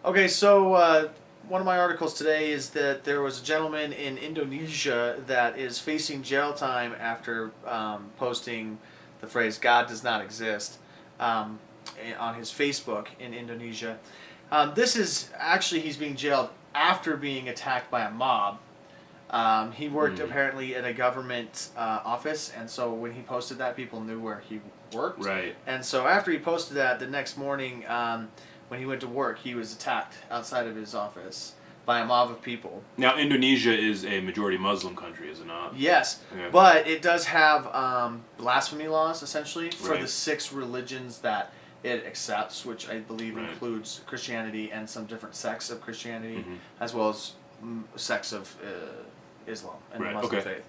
Okay, so one of my articles today is that there was a gentleman in Indonesia that is facing jail time after posting the phrase "God does not exist" um, on his Facebook in Indonesia. This is actually, he's being jailed after being attacked by a mob. He worked apparently at a government office, and so when he posted that, people knew where he worked. Right. And so after he posted that, the next morning, when he went to work, he was attacked outside of his office by a mob of people. Now, Indonesia is a majority Muslim country, is it not? Yes, Yeah. but it does have blasphemy laws, essentially, for Right. the 6 religions that it accepts, which I believe Right. includes Christianity and some different sects of Christianity, as well as sects of Islam and the Muslim faith.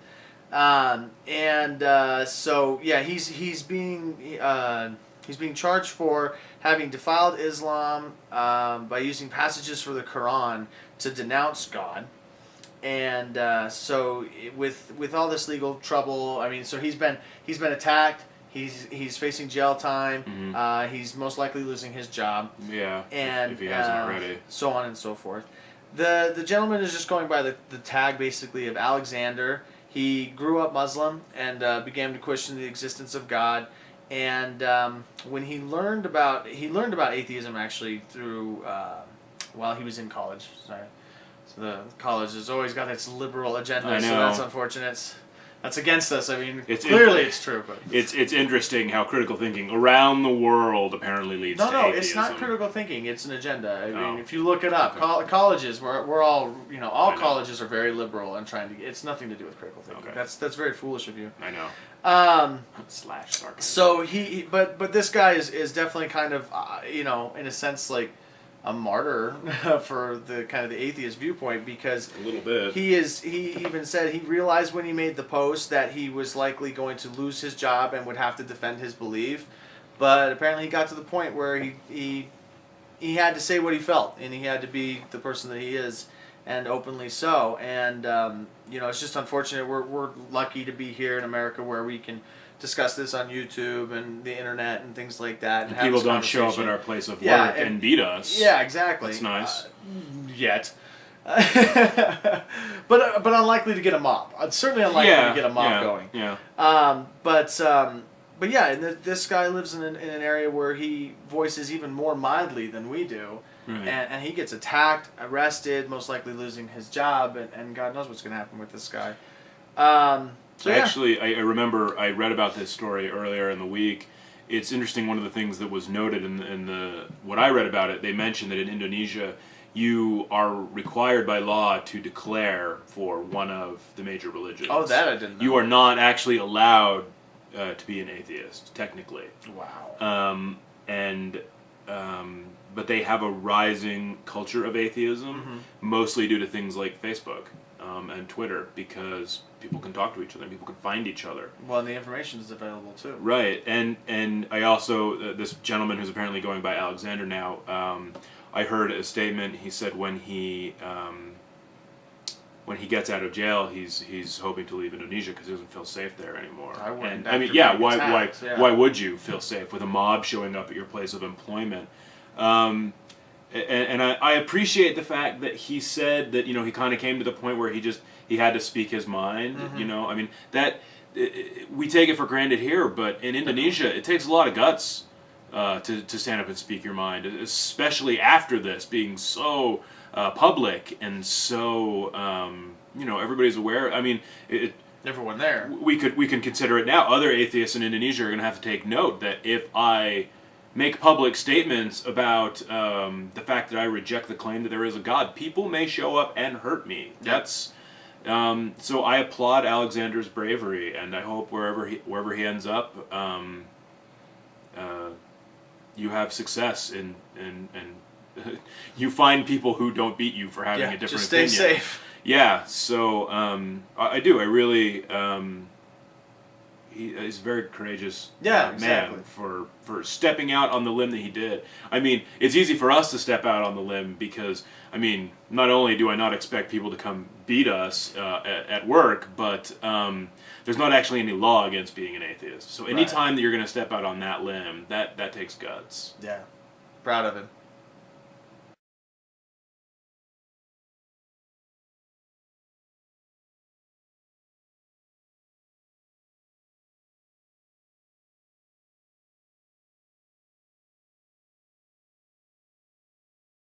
So yeah, he's being charged for having defiled Islam by using passages for the Quran to denounce God, and with all this legal trouble, I mean, so he's been attacked. He's facing jail time. He's most likely losing his job. Yeah, and if he hasn't already. So on and so forth. The gentleman is just going by the tag basically of Alexander. He grew up Muslim and began to question the existence of God. And when he learned about atheism actually through while he was in college. Sorry, so the college has always got its liberal agenda. I know. So that's unfortunate. That's against us. I mean, clearly it's true, but it's interesting how critical thinking around the world apparently leads to atheism. No, it's not critical thinking. It's an agenda. I mean, if you look it up, colleges, we're all, all colleges are very liberal and trying to. It's nothing to do with critical thinking. Okay. That's very foolish of you. I know. Slash sarcasm. So but this guy is definitely kind of in a sense like a martyr for the kind of the atheist viewpoint, because a little bit. He even said he realized when he made the post that he was likely going to lose his job and would have to defend his belief, but apparently he got to the point where he had to say what he felt, and he had to be the person that he is, and openly so. And it's just unfortunate. We're lucky to be here in America where we can discuss this on YouTube and the internet and things like that. And people don't show up at our place of work and beat us. Yeah, exactly. That's nice. Yet. but unlikely to get a mob. Certainly unlikely to get a mob going. Yeah. But yeah, and this guy lives in an area where he voices even more mildly than we do. Right. And he gets attacked, arrested, most likely losing his job, and God knows what's going to happen with this guy. Actually, I remember I read about this story earlier in the week. It's interesting. One of the things that was noted in the what I read about it, they mentioned that in Indonesia, you are required by law to declare for one of the major religions. Oh, that I didn't know. You are not actually allowed to be an atheist, technically. Wow. But they have a rising culture of atheism, mostly due to things like Facebook and Twitter, because people can talk to each other and people can find each other. Well, and the information is available too. Right, and I also, this gentleman who's apparently going by Alexander now, I heard a statement. He said when he gets out of jail, he's hoping to leave Indonesia because he doesn't feel safe there anymore. I wouldn't. Why would you feel safe with a mob showing up at your place of employment? And I appreciate the fact that he said that, he kind of came to the point where he had to speak his mind. I mean, that we take it for granted here, but in Indonesia it takes a lot of guts to stand up and speak your mind, especially after this being so public and so everybody's aware. I mean, everyone there. We can consider it now. Other atheists in Indonesia are going to have to take note that if I make public statements about the fact that I reject the claim that there is a God, people may show up and hurt me. That's so I applaud Alexander's bravery, and I hope wherever he ends up, you have success and you find people who don't beat you for having a different just stay opinion. safe. Yeah, so I do. I really. He's a very courageous man for stepping out on the limb that he did. I mean, it's easy for us to step out on the limb because, I mean, not only do I not expect people to come beat us at work, but there's not actually any law against being an atheist. So any time that you're going to step out on that limb, that takes guts. Yeah, proud of him.